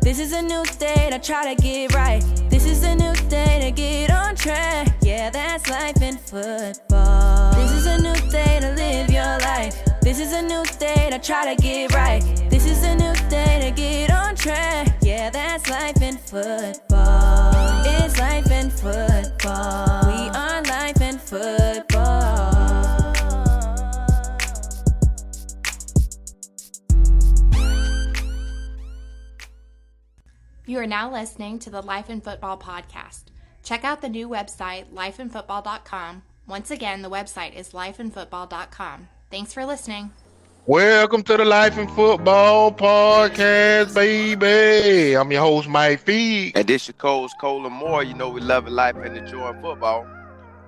This is a new day to try to get right. This is a new day to get on track. Yeah, that's life in football. This is a new day to live your life. This is a new day to try to get right. This is a new day to get on track. Yeah, that's life in football. It's life in football. We are life in football. You are now listening to the Life in Football podcast. Check out the new website, lifeinfootball.com. Once again, the website is lifeinfootball.com. Thanks for listening. Welcome to the Life in Football podcast, baby. I'm your host, Mike Feed. And this your coach, Colin Moore. You know we love life and enjoying football.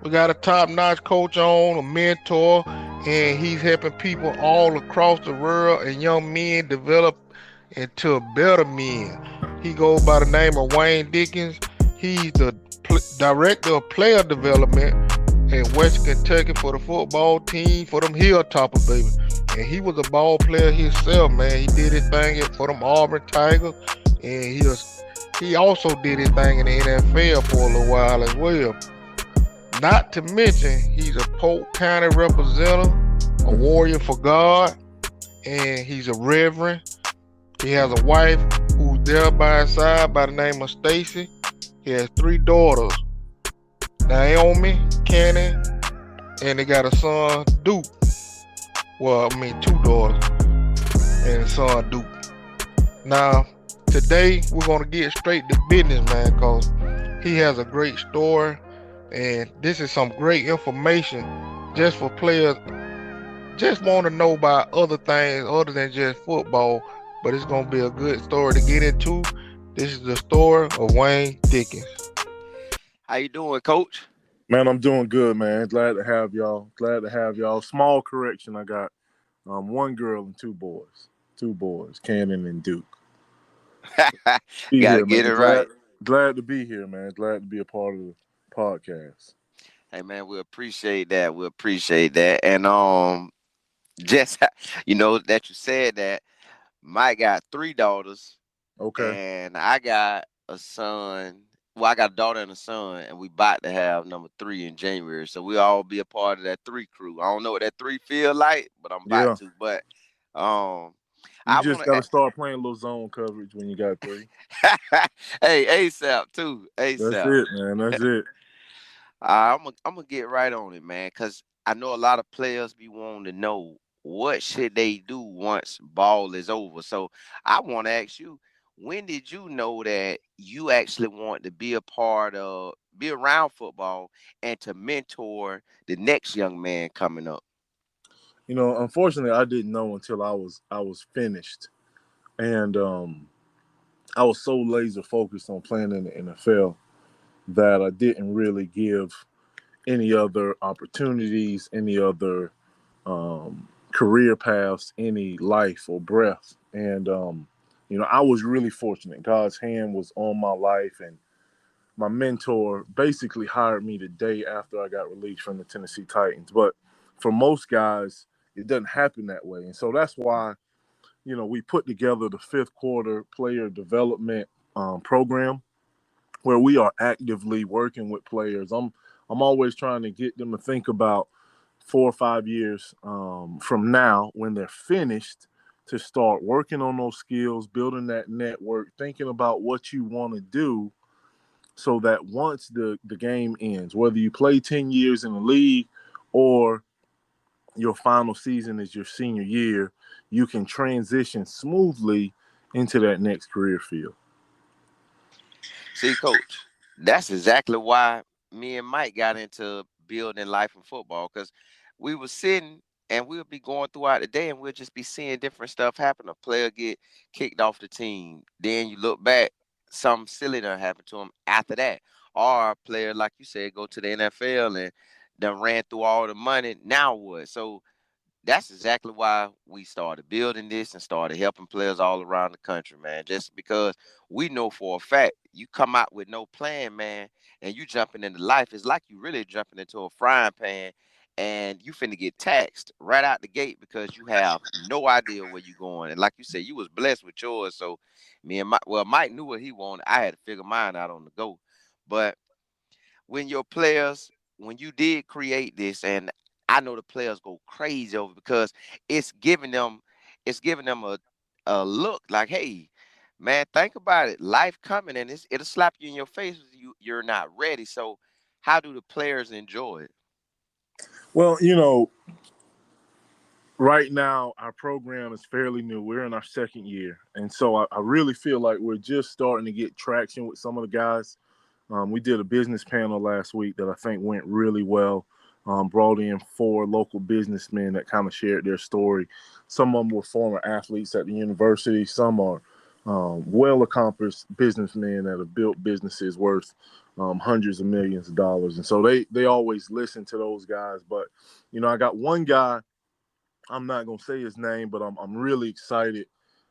We got a top-notch coach on, a mentor, and he's helping people all across the world and young men develop into better men. He goes by the name of Wayne Dickens. He's the director of player development in West Kentucky for the football team for them Hilltoppers, baby. And he was a ball player himself, man. He did his thing for them Auburn Tigers, and he also did his thing in the NFL for a little while as well. Not to mention, he's a Polk County representative, a warrior for God, and he's a reverend. He has a wife who's there by his side by the name of Stacey. He has 3 daughters, Naomi, Kenny, and they got a son, Duke. Well, I mean 2 daughters and a son, Duke. Now, today we're going to get straight to business, man, because he has a great story, and this is some great information just for players just want to know about other things other than just football. But it's going to be a good story to get into. This is the story of Wayne Dickens. How you doing, Coach? Man, I'm doing good, man. Glad to have y'all. Small correction, I got 1 girl and 2 boys. 2 boys, Cannon and Duke. Gotta get it right. Glad to be here, man. Glad to be a part of the podcast. Hey, man, we appreciate that. And just, that you said that, Mike got 3 daughters. Okay. And I got a son. Well, I got a daughter and a son, and we about to have number 3 in January. So we all be a part of that 3 crew. I don't know what that 3 feel like, but I'm about to. But you just gotta start playing a little zone coverage when you got 3. Hey, ASAP too. ASAP. That's it, man. That's it. I'm gonna get right on it, man, because I know a lot of players be wanting to know what should they do once ball is over. So I want to ask you, when did you know that you actually want to be around football and to mentor the next young man coming up? Unfortunately, I didn't know until I was finished, and I was so laser focused on playing in the NFL that I didn't really give any other opportunities, any other career paths, any life or breath. And I was really fortunate. God's hand was on my life, and my mentor basically hired me the day after I got released from the Tennessee Titans. But for most guys, it doesn't happen that way. And so that's why, we put together the 5th quarter player development program where we are actively working with players. I'm always trying to get them to think about 4 or 5 years from now when they're finished, to start working on those skills, building that network, thinking about what you want to do, so that once the game ends, whether you play 10 years in the league or your final season is your senior year, you can transition smoothly into that next career field. See, Coach, that's exactly why me and Mike got into building life in football, because we were sitting and we'll be going throughout the day and we'll just be seeing different stuff happen. A player get kicked off the team. Then you look back, something silly done happened to him after that. Or a player, like you said, go to the NFL and done ran through all the money. Now what? So that's exactly why we started building this and started helping players all around the country, man. Just because we know for a fact, you come out with no plan, man, and you jumping into life, it's like you really jumping into a frying pan and you finna get taxed right out the gate because you have no idea where you're going. And like you said, you was blessed with yours. So Mike knew what he wanted. I had to figure mine out on the go. But when your players, when you did create this, and I know the players go crazy over because it's giving them, a look like, hey, man, think about it. Life coming, and it'll slap you in your face if you're not ready. So how do the players enjoy it? Well, right now our program is fairly new. We're in our second year, and so I really feel like we're just starting to get traction with some of the guys. We did a business panel last week that I think went really well. Brought in 4 local businessmen that kind of shared their story. Some of them were former athletes at the university. Some are well-accomplished businessmen that have built businesses worth hundreds of millions of dollars. And so they always listen to those guys. But, I got one guy, I'm not going to say his name, but I'm really excited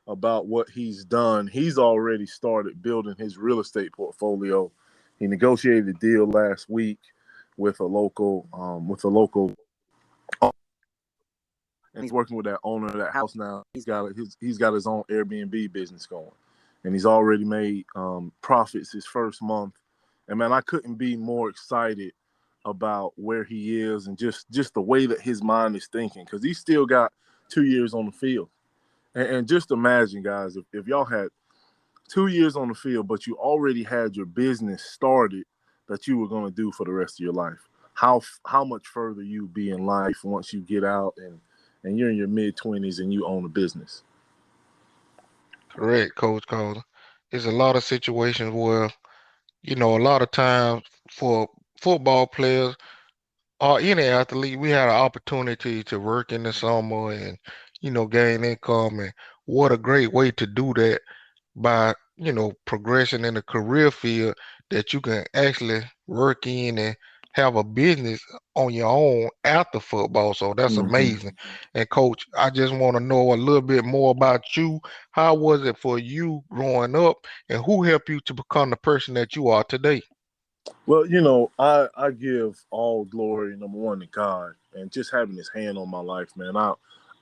about what he's done. He's already started building his real estate portfolio. He negotiated a deal last week with a local, and he's working with that owner of that house now. He's got his own Airbnb business going, and he's already made profits his first month. And man, I couldn't be more excited about where he is and just the way that his mind is thinking, because he's still got 2 years on the field. And just imagine, guys, if y'all had 2 years on the field, but you already had your business started that you were going to do for the rest of your life, how much further you be in life once you get out and you're in your mid-20s and you own a business. Correct, Coach Calder. There's a lot of situations where, a lot of times for football players or any athlete, we had an opportunity to work in the summer and, gain income. And what a great way to do that by, progressing in the career field that you can actually work in and have a business on your own after football. So that's amazing. And Coach, I just want to know a little bit more about you. How was it for you growing up, and who helped you to become the person that you are today? Well, I give all glory, number one, to God, and just having his hand on my life, man. I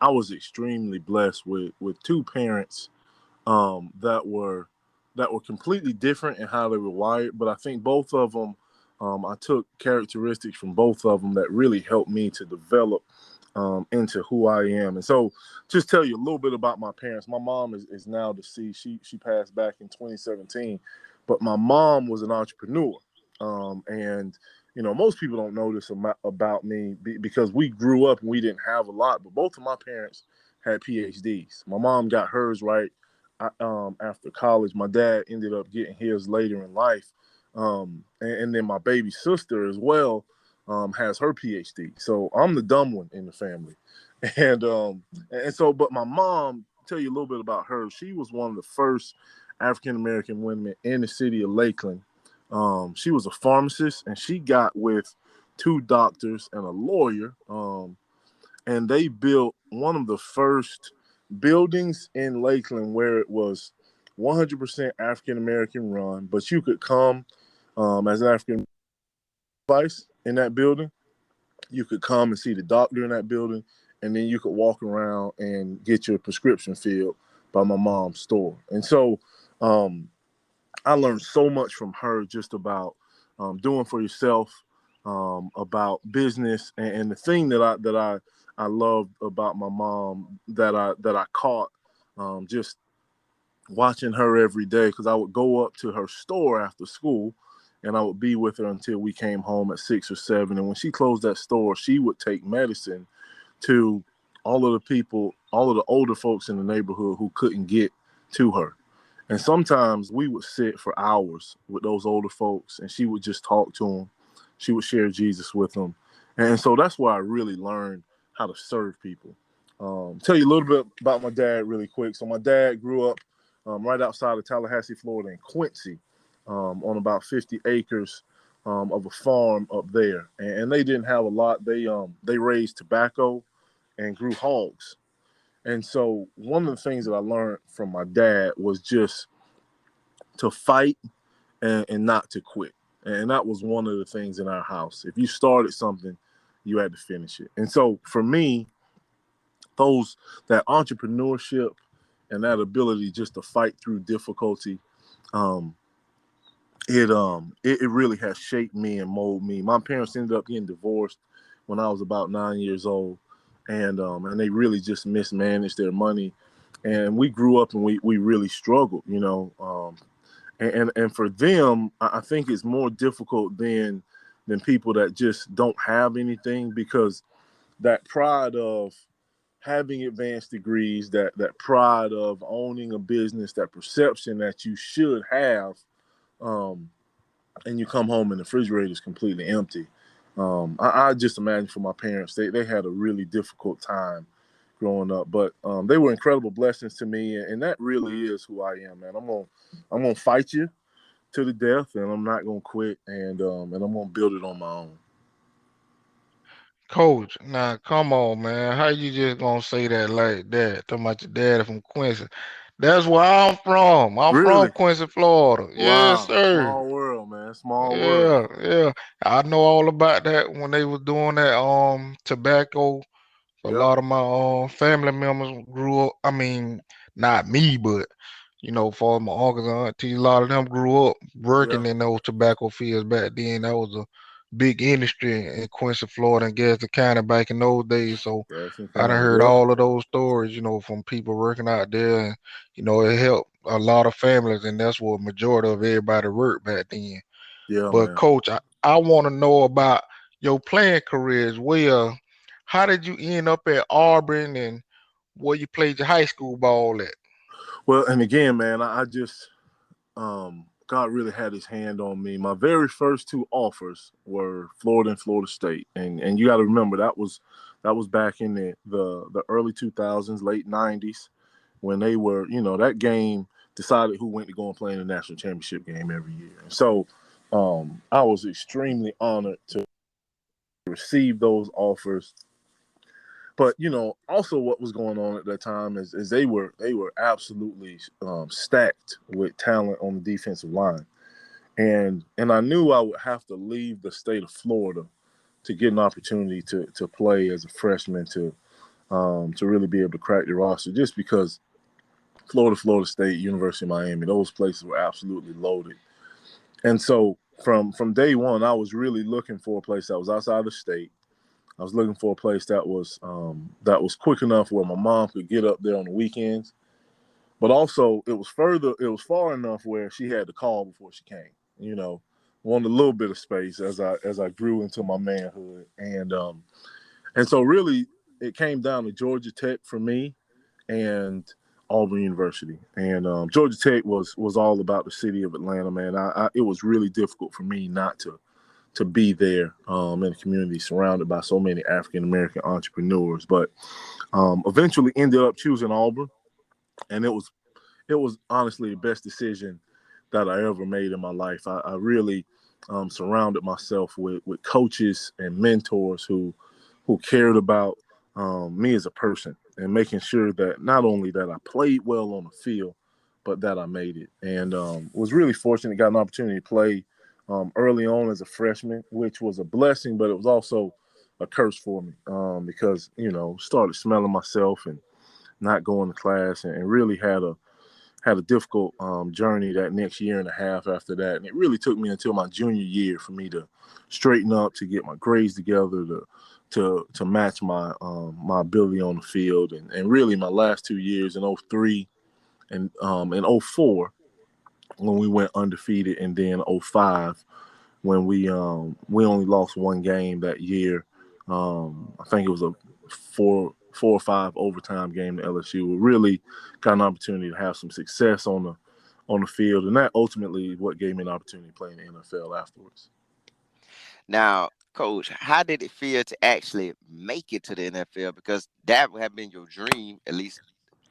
was extremely blessed with 2 parents that were completely different in how they were wired, but I think both of them, I took characteristics from both of them that really helped me to develop into who I am. And so, just tell you a little bit about my parents. My mom is now deceased. She passed back in 2017, but my mom was an entrepreneur, and most people don't know this about me because we grew up and we didn't have a lot, but both of my parents had PhDs. My mom got hers right after college. My dad ended up getting his later in life. And then my baby sister as well has her PhD. So I'm the dumb one in the family. And so, but my mom, tell you a little bit about her. She was one of the first African-American women in the city of Lakeland. She was a pharmacist, and she got with 2 doctors and a lawyer. And they built one of the first buildings in Lakeland where it was 100% African-American run, but you could come as an African device in that building. You could come and see the doctor in that building, and then you could walk around and get your prescription filled by my mom's store. And so I learned so much from her just about doing for yourself, about business, and the thing that I loved about my mom that I caught just watching her every day, because I would go up to her store after school and I would be with her until we came home at 6 or 7. And when she closed that store, she would take medicine to all of the older folks in the neighborhood who couldn't get to her. And sometimes we would sit for hours with those older folks, and she would just talk to them. She would share Jesus with them. And so that's where I really learned how to serve people. Tell you a little bit about my dad really quick. So my dad grew up right outside of Tallahassee, Florida, in Quincy, on about 50 acres of a farm up there. And they didn't have a lot. They raised tobacco and grew hogs. And so one of the things that I learned from my dad was just to fight and not to quit. And that was one of the things in our house. If you started something, you had to finish it. And so for me, that entrepreneurship and that ability just to fight through difficulty, um, it really has shaped me and molded me. My parents ended up getting divorced when I was about 9 years old, and they really just mismanaged their money, and we grew up and we really struggled, and for them, I think it's more difficult than people that just don't have anything, because that pride of having advanced degrees, that pride of owning a business, that perception that you should have, and you come home and the refrigerator is completely empty. I just imagine for my parents, they had a really difficult time growing up, but they were incredible blessings to me, and that really is who I am, man. I'm gonna fight you to the death, and I'm not gonna quit, and I'm gonna build it on my own. Coach, now come on, man. How you just gonna say that like that? Talking about your daddy from Quincy. That's where I'm from. I'm from Really? Quincy, Florida. Yes, Wow. sir. Small world, man. Small world. Yeah, yeah. I know all about that when they was doing that tobacco. A Yep. lot of my family members grew up. I mean, not me, but for my uncles and aunties, a lot of them grew up Yep. working in those tobacco fields back then. That was a big industry in Quincy, Florida, and Gadsden County back in those days. So Jackson I done County. heard Yep. all of those stories, from people working out there, and it helped a lot of families, and that's what majority of everybody worked back then. Yeah, But man. coach, I want to know about your playing career as well. How did you end up at Auburn, and where you played your high school ball at? Well, and again, man, I just God really had his hand on me. My very first two offers were Florida and Florida State, and you got to remember that was back in the early 2000s, late 90s, when they were, that game decided who went to go and play in the national championship game every year. And so I was extremely honored to receive those offers. But also what was going on at that time is they were absolutely stacked with talent on the defensive line, and I knew I would have to leave the state of Florida to get an opportunity to play as a freshman, to really be able to crack the roster, just because Florida State, University of Miami, those places were absolutely loaded. And so from day one, I was really looking for a place that was outside the state. I was looking for a place that was quick enough where my mom could get up there on the weekends, but also it was far enough where she had to call before she came. Wanted a little bit of space as I grew into my manhood, and so really it came down to Georgia Tech for me, and Auburn University. And Georgia Tech was all about the city of Atlanta, man. It was really difficult for me not to be there in a community surrounded by so many African American entrepreneurs, but eventually ended up choosing Auburn, and it was honestly the best decision that I ever made in my life. I really surrounded myself with coaches and mentors who cared about me as a person, and making sure that not only that I played well on the field, but that I made it. And was really fortunate, got an opportunity to play early on as a freshman, which was a blessing, but it was also a curse for me, because started smelling myself and not going to class, and really had a difficult journey that next year and a half after that. And it really took me until my junior year for me to straighten up, to get my grades together, to match my my ability on the field. And really my last 2 years in 03 and in 04, when we went undefeated, and then 05 when we only lost one game that year. I think it was a four or five overtime game to LSU. We really got an opportunity to have some success on the field, and that ultimately what gave me an opportunity to play in the NFL afterwards. Now, Coach, how did it feel to actually make it to the NFL? Because that would have been your dream, at least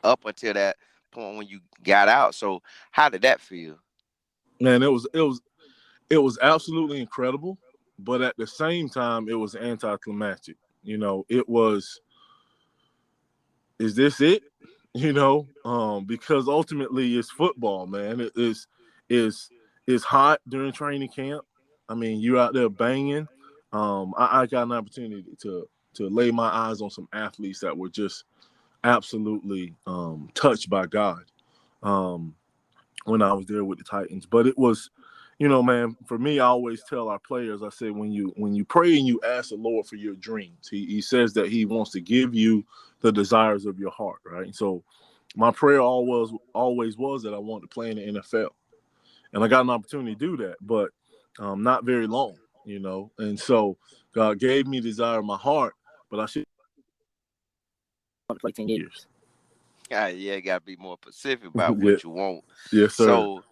up until that point when you got out. So, how did that feel? Man, it was absolutely incredible, but at the same time, it was anticlimactic. It was, is this it? Because ultimately it's football, man. It's hot during training camp. I mean, you're out there banging. I got an opportunity to lay my eyes on some athletes that were just absolutely touched by God when I was there with the Titans. But it was, man, for me, I always tell our players, I say, when you pray and you ask the Lord for your dreams, he says that he wants to give you the desires of your heart, right? So my prayer always was that I wanted to play in the NFL. And I got an opportunity to do that, but not very long, And so God gave me the desire of my heart, but I should play 10 years. Yeah, you gotta be more specific about Yeah. what you want. Yes, sir. So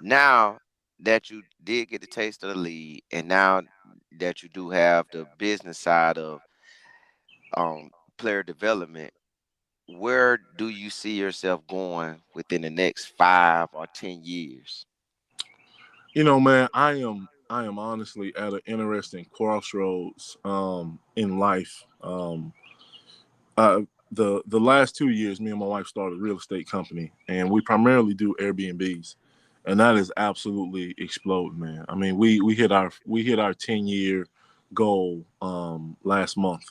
now that you did get the taste of the league, and now that you do have the business side of player development, where do you see yourself going within the next 5 or 10 years? Man, I am honestly at an interesting crossroads in life. The last 2 years, me and my wife started a real estate company, and we primarily do Airbnbs, and that is absolutely exploding, man. I mean, we hit our 10-year goal last month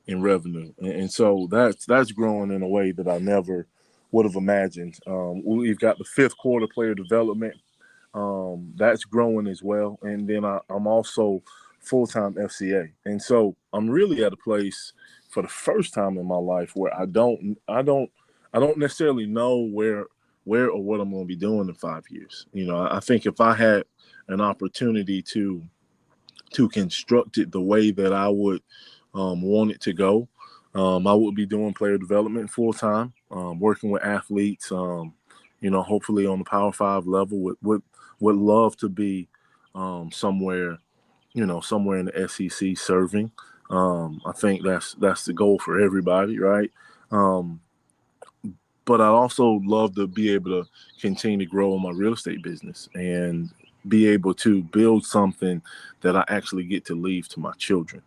in revenue, and so that's growing in a way that I never would have imagined. We've got the fifth quarter player development. That's growing as well. And then I'm also full-time FCA. And so I'm really at a place for the first time in my life where I don't necessarily know where or what I'm going to be doing in 5 years. I think if I had an opportunity to construct it the way that I would want it to go, I would be doing player development full-time, working with athletes, hopefully on the Power 5 level. Would love to be somewhere in the SEC serving. I think that's the goal for everybody, right? But I also love to be able to continue to grow in my real estate business and be able to build something that I actually get to leave to my children.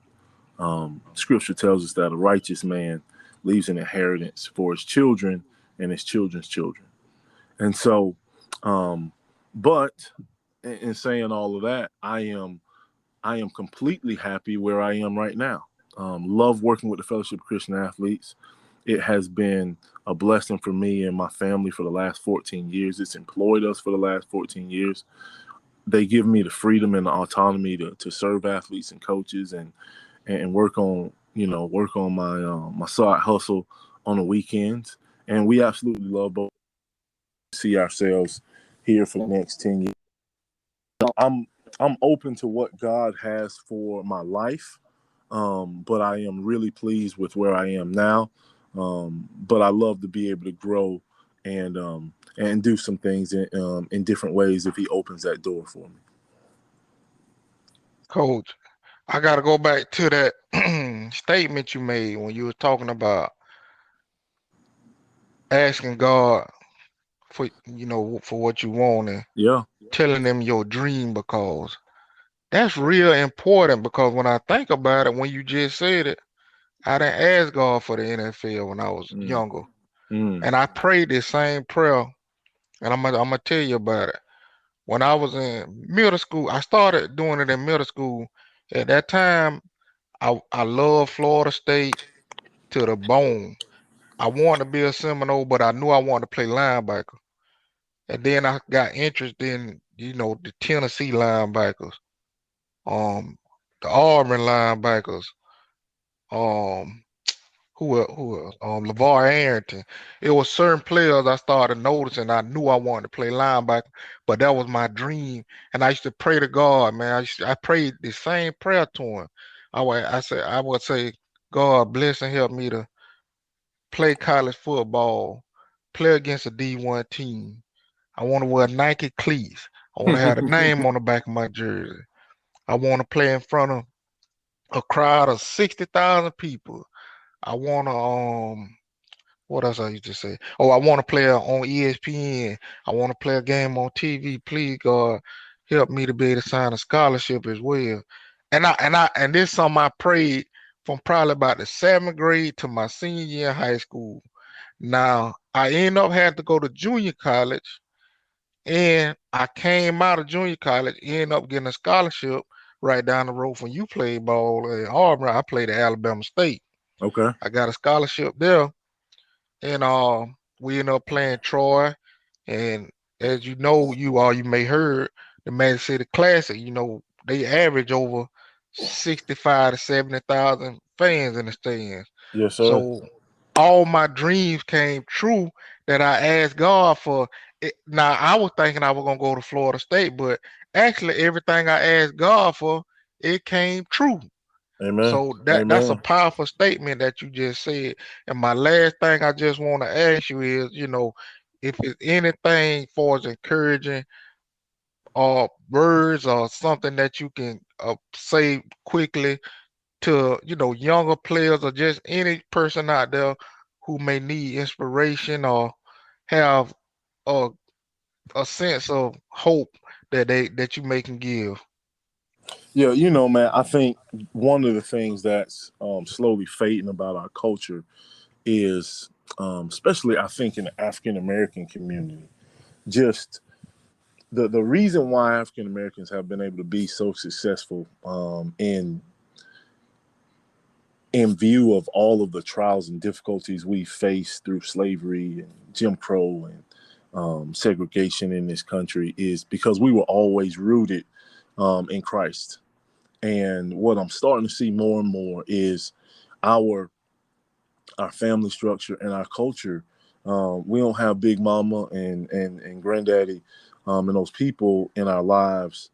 Scripture tells us that a righteous man leaves an inheritance for his children and his children's children. And so, but in saying all of that, I am completely happy where I am right now. Love working with the Fellowship of Christian Athletes. It has been a blessing for me and my family for the last 14 years. It's employed us for the last 14 years. They give me the freedom and the autonomy to serve athletes and coaches and work on my side hustle on the weekends. And we absolutely love both. See ourselves here for the next 10 years. I'm open to what God has for my life, but I am really pleased with where I am now. But I love to be able to grow and do some things in different ways if He opens that door for me. Coach, I got to go back to that statement you made when you were talking about asking God for what you want and Yeah. telling them your dream, because that's real important. Because when I think about it, when you just said it, I didn't ask God for the NFL when I was younger, and I prayed this same prayer, and I'm gonna tell you about it. When I was in middle school, I started doing it in middle school. At that time, I loved Florida State to the bone. I wanted to be a Seminole, but I knew I wanted to play linebacker. And then I got interested in, the Tennessee linebackers, the Auburn linebackers, um, who else? LeVar Arrington. It was certain players I started noticing. I knew I wanted to play linebacker, but that was my dream. And I used to pray to God, man. I prayed the same prayer to Him. I would say, God bless and help me to play college football, play against a D1 team. I want to wear Nike cleats. I want to have the name on the back of my jersey. I want to play in front of a crowd of 60,000 people. I want to what else I used to say? Oh, I want to play on ESPN. I want to play a game on TV. Please, God, help me to be able to sign a scholarship as well. And this is something I prayed from probably about the 7th grade to my senior year in high school. Now I ended up having to go to junior college, and I came out of junior college, ended up getting a scholarship right down the road from you played ball at Auburn. I played at Alabama State. Okay. I got a scholarship there, and we ended up playing Troy. And as you know, you may heard the Magic City Classic. They average over 65 to 70,000 fans in the stands. Yes, sir. So all my dreams came true that I asked God for. Now I was thinking I was gonna go to Florida State, but actually everything I asked God for, it came true. Amen. So that's a Amen. powerful statement that you just said. And my last thing I just want to ask you is, if it's anything for as encouraging or words or something that you can say quickly to, younger players or just any person out there who may need inspiration or have a, a sense of hope that you may can give. Yeah, man, I think one of the things that's slowly fading about our culture is, especially I think in the African American community, just the reason why African Americans have been able to be so successful in view of all of the trials and difficulties we faced through slavery and Jim Crow and segregation in this country is because we were always rooted in Christ. And what I'm starting to see more and more is our family structure and our culture. We don't have Big Mama and Granddaddy and those people in our lives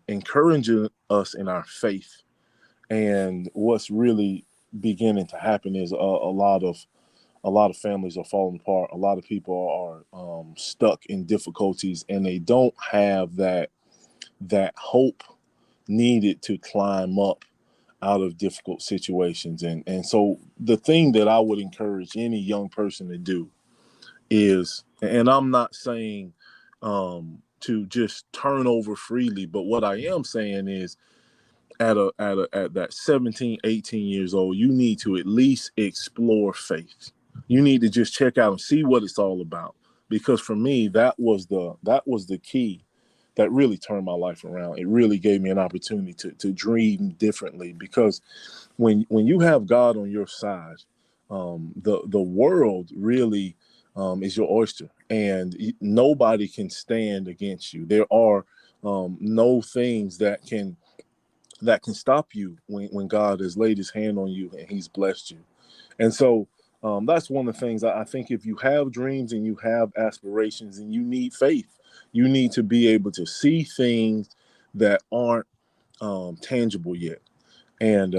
encouraging us in our faith. And what's really beginning to happen is a lot of families are falling apart. A lot of people are stuck in difficulties, and they don't have that hope needed to climb up out of difficult situations. And so the thing that I would encourage any young person to do is, and I'm not saying to just turn over freely, but what I am saying is at that 17, 18 years old, you need to at least explore faith. You need to just check out and see what it's all about. Because for me, that was the key that really turned my life around. It really gave me an opportunity to dream differently, because when you have God on your side, the world really is your oyster, and nobody can stand against you. There are no things that can stop you when God has laid his hand on you and he's blessed you. And so that's one of the things I think. If you have dreams and you have aspirations and you need faith, you need to be able to see things that aren't tangible yet. And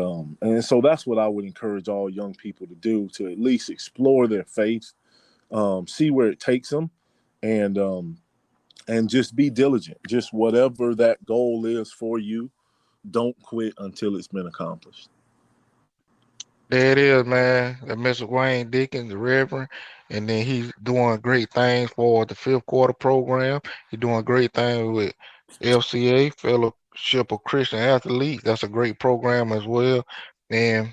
so that's what I would encourage all young people to do, to at least explore their faith, see where it takes them, and just be diligent. Just whatever that goal is for you, don't quit until it's been accomplished. There it is, man. That Mr. Wayne Dickens, the Reverend, and then he's doing great things for the fifth quarter program. He's doing great things with FCA, Fellowship of Christian Athletes. That's a great program as well. And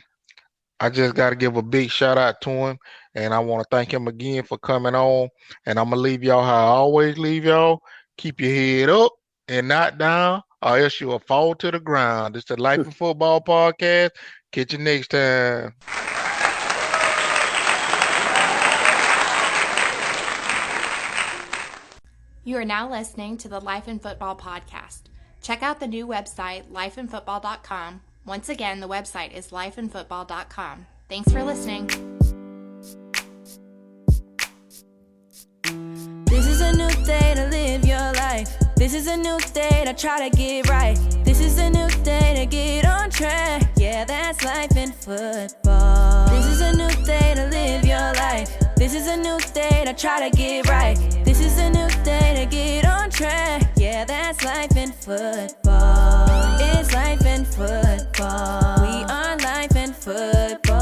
I just got to give a big shout out to him, and I want to thank him again for coming on. And I'm gonna leave y'all how I always leave y'all. Keep your head up and not down, or else you'll fall to the ground. It's the Life in Football podcast. Catch you next time. You are now listening to the Life in Football podcast. Check out the new website, lifeinfootball.com. Once again, the website is lifeinfootball.com. Thanks for listening. This is a new day to live your life. This is a new day to try to get right. This is a new day to get on track. Yeah, that's life in football. This is a new day to live your life. This is a new day to try to get right. This is a new day to get on track. Yeah, that's life in football. It's life in football. We are life in football.